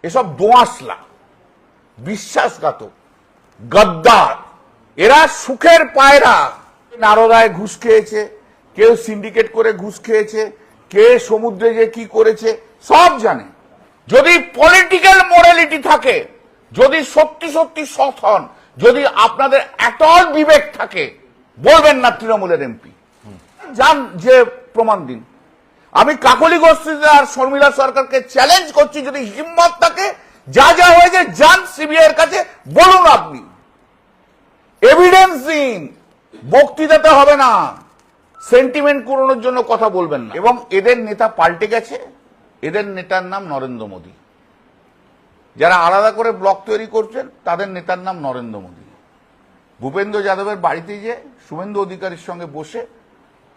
এসব দোঁয়াশলা, বিশ্বাসঘাতক, গদ্দার। এরা সুখের পায়রা। নারদায় ঘুষ খেয়েছে, কেউ সিন্ডিকেট করে ঘুষ খেয়েছে, কে সমুদ্রে যে কি করেছে সব জানে। যদি পলিটিক্যাল মোরালিটি থাকে, যদি সত্যি সত্যি সৎ হন, যদি আপনাদের এতল বিবেক থাকে, বলবেন না তৃণমূলের এমপি যান, যে প্রমাণ দিন। আমি কাকলি গোষ্ঠীতে আর শর্মিলা সরকারকে চ্যালেঞ্জ করছি, যদি হিম্মত থাকে যা যা হয়েছে যান সিবিআই এর কাছে, বলুন আপনি, এভিডেন্স দিন। বক্তৃতাতে হবে না, সেন্টিমেন্ট কুড়ানোর জন্য কথা বলবেন না। এবং এদের নেতা পাল্টে গেছে, এদের নেতার নাম নরেন্দ্র মোদী। যারা আলাদা করে ব্লক তৈরি করছেন তাদের নেতার নাম নরেন্দ্র মোদী। ভূপেন্দ্র যাদবের বাড়িতে যে শুভেন্দু অধিকারীর সঙ্গে বসে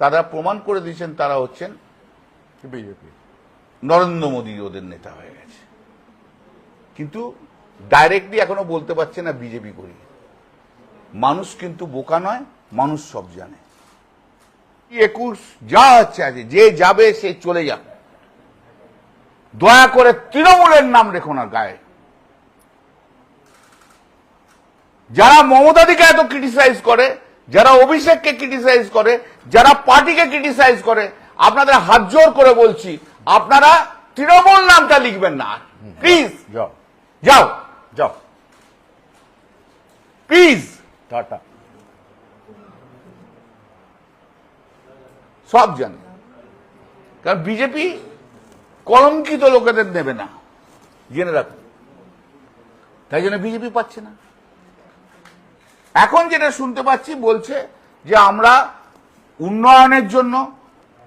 তারা প্রমাণ করে দিয়েছেন তারা হচ্ছেন বিজেপি। নরেন্দ্র মোদী ওদের নেতা হয়ে গেছে, কিন্তু ডাইরেক্টলি এখনো বলতে পারছে না বিজেপি করি। মানুষ কিন্তু বোকা নয়, মানুষ সব জানে। 21 যা হচ্ছে আছে, যে যাবে সে চলে যাবে। দয়া করে তৃণমূলের নাম রেখো না গায়ে। যারা মমতাদিকে এত ক্রিটিসাইজ করে, যারা অভিষেককে ক্রিটিসাইজ করে, যারা পার্টিকে ক্রিটিসাইজ করে, আপনাদের হাত জোর করে বলছি, আপনারা তৃণমূল নামটা লিখবেন না প্লিজ। যাও যাও যাও প্লিজ, টাটা। সব জানে, কারণ বিজেপি কলঙ্কিত লোকেদের নেবে না, জেনে রাখুন। তাই জন্য বিজেপি পাচ্ছে না। এখন যেটা শুনতে পাচ্ছি বলছে যে আমরা উন্নয়নের জন্য,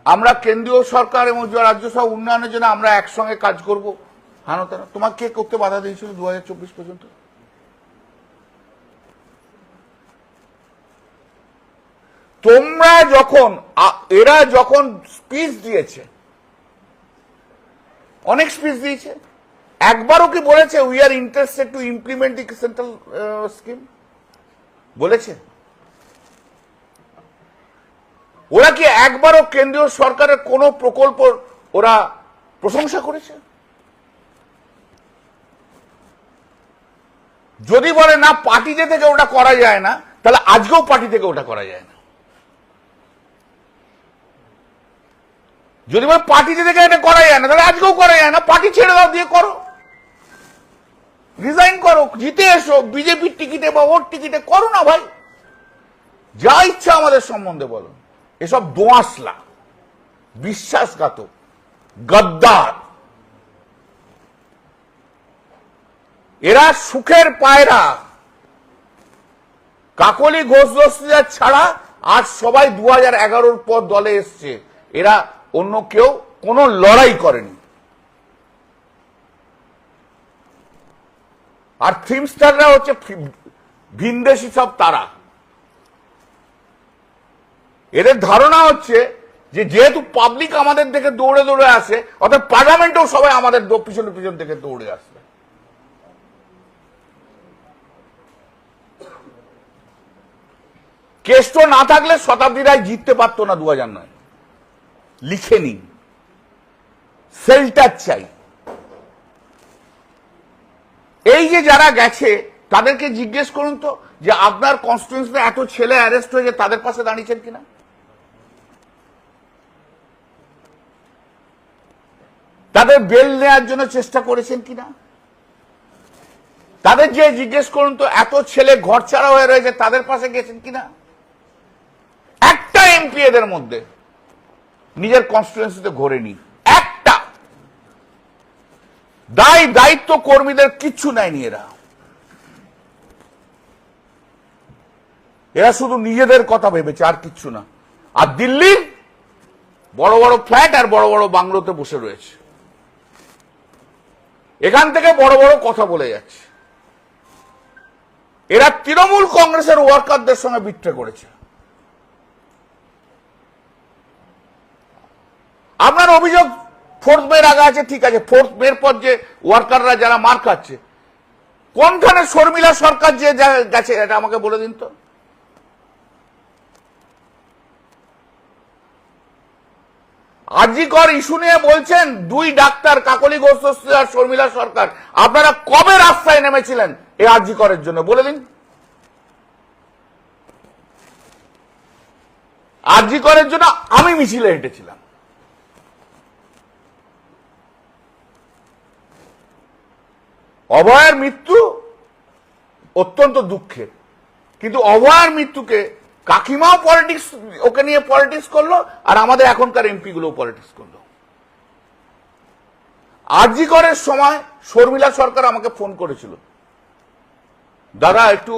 আমরা কেন্দ্রীয় সরকার এবং রাজ্য সহ উন্নয়নের জন্য আমরা একসঙ্গে কাজ করব। হানো তারা তোমার কে করতে বাধা দিয়েছিল 2024 পর্যন্ত? তোমরা যখন, এরা যখন স্পিচ দিয়েছে, অনেক স্পিচ দিয়েছে, একবারও কি বলেছে we are interested to implement the central scheme? বলেছে? ওরা কি একবারও কেন্দ্রীয় সরকারের কোন প্রকল্প ওরা প্রশংসা করেছে? যদি বলে না পার্টিতে থেকে ওটা করা যায় না, তাহলে আজকেও পার্টি থেকে ওটা করা যায় না। যদি বলে পার্টিতে থেকে এটা করা যায় না, তাহলে আজকেও করা যায় না। পার্টি ছেড়ে দাও, দিয়ে করো, রিজাইন করো, জিতে এসো, বিজেপির টিকিটে বা ওর টিকিটে করো না ভাই, যা ইচ্ছা আমাদের সম্বন্ধে বলো। এসব দোঁয়াশলা, বিশ্বাসঘাতক, গদ্দার। এরা সুখের পায়রা। কাকলি ঘোষ দস্তিদার ছাড়া আর সবাই 2011 পর দলে এসছে। এরা অন্য কেউ কোনো লড়াই করেনি। আর থিমস্টাররা হচ্ছে ভিনদেশি সব তারা। এদের ধারণা হচ্ছে যে যেহেতু পাবলিক আমাদের দিকে দৌড়ে দৌড়ে আসে, অর্থাৎ পার্লামেন্টেও সবাই আমাদের পিছনে পিছন থেকে দৌড়ে আসবে। কেষ্ট না থাকলে শতাব্দী রায় জিততে পারতো না 2009। লিখে নিন, সেল্টার চাই। এই যে যারা গেছে তাদেরকে জিজ্ঞেস করুন তো, যে আপনার কনস্টিটিউয়েন্সিতে এত ছেলে অ্যারেস্ট হয়েছে, তাদের পাশে দাঁড়িয়েছেন কিনা? তাদের বেল নেওয়ার জন্য চেষ্টা করেছেন কিনা? তাদের যে জিজ্ঞেস করুন তো, এত ছেলে ঘর ছাড়া হয়ে রয়েছে, তাদের পাশে গেছেন কিনা? একটা এমপি এদের মধ্যে নিজের কনস্টিটিউয়েন্সিতে ঘোরেনি, একটা। দায়িত্ব কর্মীদের কিচ্ছু নেয়নি এরা। এরা শুধু নিজেদের কথা ভেবেছে, আর কিচ্ছু না। আর দিল্লির বড় বড় ফ্ল্যাট আর বড় বড় বাংলোতে বসে রয়েছে, এখান থেকে বড় বড় কথা বলে যাচ্ছে। এরা তৃণমূল কংগ্রেসের ওয়ার্কারদের সঙ্গে বিট্রে করেছে। আপনার অভিযোগ ফোর্থ মের আগে আছে, ঠিক আছে। ফোর্থ মের পর যে ওয়ার্কাররা যারা মার খাচ্ছে, কোনখানে শর্মিলা সরকার যে গেছে এটা আমাকে বলে দিন তো। আরজি কর ইস্যু নিয়ে বলছেন দুই ডাক্তার কাকলি ঘোষ আর শর্মিলা সরকার, আপনারা কবে রাস্তায় নেমেছিলেন এই আরজি করের জন্য বলে দিন। আরজি করের জন্য আমি মিছিলে হেঁটেছিলাম। অভয়ের মৃত্যু অত্যন্ত দুঃখের, কিন্তু অভয়ের মৃত্যুকে কাকিমাও পলিটিক্স, ওকে নিয়ে পলিটিক্স করলো, আর আমাদের এখনকার এমপি গুলো পলিটিক্স করলো। আরজি করের সময় শর্মিলা সরকার আমাকে ফোন করেছিল, দাদা একটু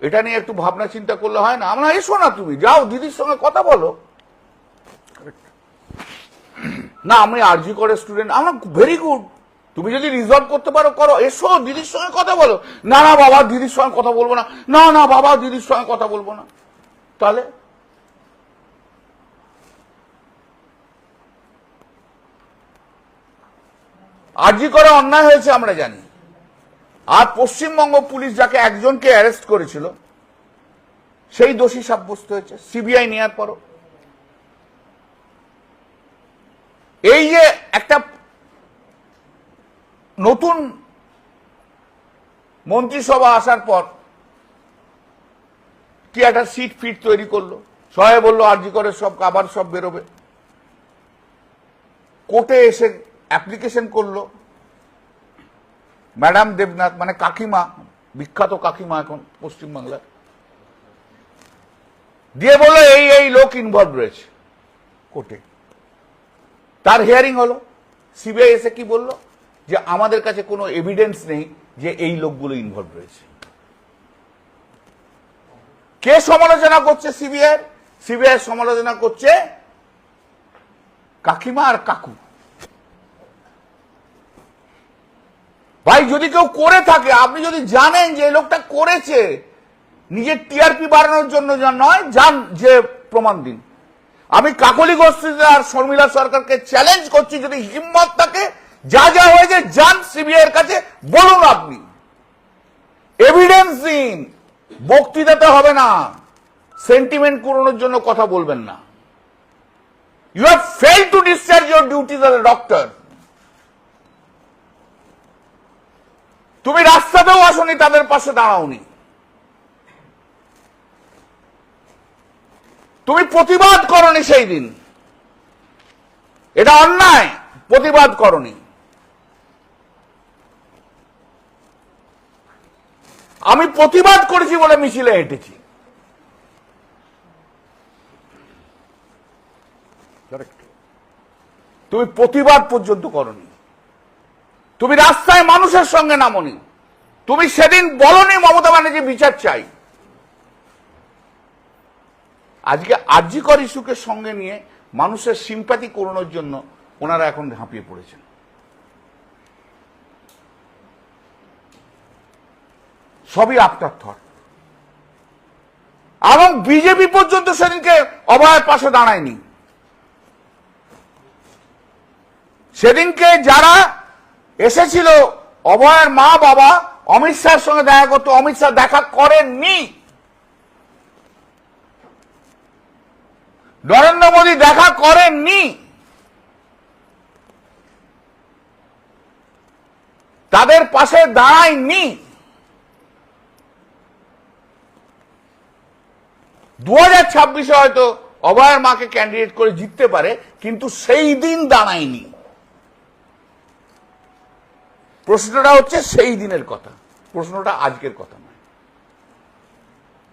এটা নিয়ে একটু ভাবনা চিন্তা করলে হয় না? আমরা এসো না, তুমি যাও দিদির সঙ্গে কথা বলো। না আমি আরজি করের স্টুডেন্ট। আমরা ভেরি গুড, তুমি যদি রিজলভ করতে পারো করো, এসো দিদির সঙ্গে কথা বলো। না না বাবা দিদির সঙ্গে কথা বলবো না, না না বাবা দিদির সঙ্গে কথা বলবো না। তাহলে আরজি করে অন্যায় হয়েছে আমরা জানি, আর পশ্চিমবঙ্গ পুলিশ যাকে একজনকে অ্যারেস্ট করেছিল সেই দোষী সাব্যস্ত হয়েছে সিবিআই নেওয়ার পরও। এই যে একটা নতুন মন্ত্রিসভা আসার পর কি একটা সিট ফিট তৈরি করলো, সবাই বললো আরজি করে সব আবার সব বেরোবে। কোর্টে এসে অ্যাপ্লিকেশন করলো ম্যাডাম দেবনাথ, মানে কাকিমা, বিখ্যাত কাকিমা এখন পশ্চিমবাংলার, দিয়ে বললো এই এই লোক ইনভলভ রয়েছে কোর্টে। তার হিয়ারিং হলো, সিবিআই এসে কি বললো যে আমাদের কাছে কোনো এভিডেন্স নেই যে এই লোকগুলো ইনভলভ রয়েছে। কে সমালোচনা করছে সিবিআই? সিবিআই সমালোচনা করছে কাকিমা আর কাকু। ভাই যদি কেউ করে থাকে, আপনি যদি জানেন যে এই লোকটা করেছে, নিজের টিআরপি বাড়ানোর জন্য নয়, যান যে প্রমাণ দিন। আমি কাকলি ঘোষ আর শর্মিলা সরকারকে চ্যালেঞ্জ করছি, যদি হিম্মত থাকে যা যা হয়েছে যান সিবিআই এর কাছে বলুন, আপনি এভিডেন্স দিন। বক্তৃতাতে হবে না, সেন্টিমেন্ট কুড়ানোর জন্য কথা বলবেন না। You have failed to discharge your duties as a doctor. তুমি রাস্তাতেও আসনি, তাদের পাশে দাঁড়াওনি, তুমি প্রতিবাদ করনি সেই দিন, এটা অন্যায়, প্রতিবাদ করনি। আমি প্রতিবাদ করেছি বলে মিছিলে হেঁটেছি। তুমি প্রতিবাদ পর্যন্ত করনি, তুমি রাস্তায় মানুষের সঙ্গে নামনি, তুমি সেদিন বলনি মমতা ব্যানার্জি বিচার চাই। আজকে আরজি কর ইস্যুকে সঙ্গে নিয়ে মানুষের সিম্প্যাথি করানোর জন্য ওনারা এখন ঝাঁপিয়ে পড়েছেন। সবই আফটার থট। এবং বিজেপি পর্যন্ত সেদিনকে অভয়ের পাশে দাঁড়ায়নি। সেদিনকে যারা এসেছিল অভয়ের মা বাবা অমিত শাহের সঙ্গে দেখা করতে, অমিত শাহ দেখা করেননি। নরেন্দ্র মোদী দেখা করেননি। তাদের পাশে দাঁড়ায়নি। 2026-এ হয়তো অভয়ের মাকে ক্যান্ডিডেট করে জিততে পারে, কিন্তু সেই দিন দাঁড়ায়নি। প্রশ্নটা হচ্ছে সেই দিনের কথা, প্রশ্নটা আজকের কথা নয়।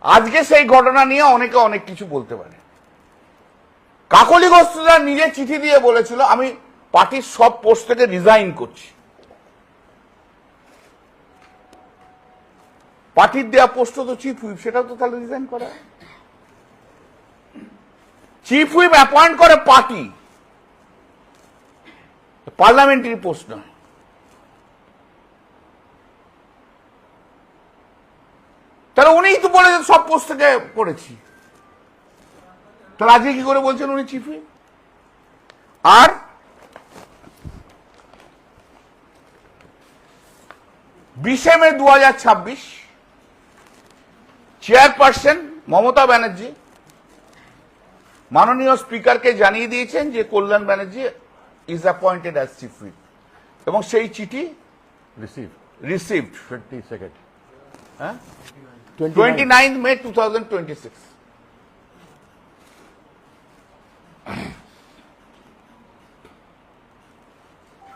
আজকে সেই ঘটনা নিয়ে অনেকে অনেক কিছু বলতে পারে। কাকলি ঘোষ নিজে চিঠি দিয়ে বলেছিল আমি পার্টির সব পোস্ট থেকে রিজাইন করছি। পার্টির দেওয়া পোস্ট তো চিফ হুইপ, সেটাও তো তাহলে রিজাইন করা। চিফ হুইপ অ্যাপয়েন্ট করে পার্টি, পার্লামেন্টারি পোস্ট নয়। তাহলে উনিই তো বলেছেন সব পোস্ট থেকে করেছি, তাহলে আজকে কি করে বলছেন উনি চিফ হুইপ? আর 20 মে 2026 চেয়ারপারসন মমতা ব্যানার্জি মাননীয় স্পিকারকে জানিয়ে দিয়েছেন যে Kalyan Banerjee is appointed as chief whip এবং সেই চিঠি রিসিভড 22nd. হ্যাঁ 29th. 29 May 2026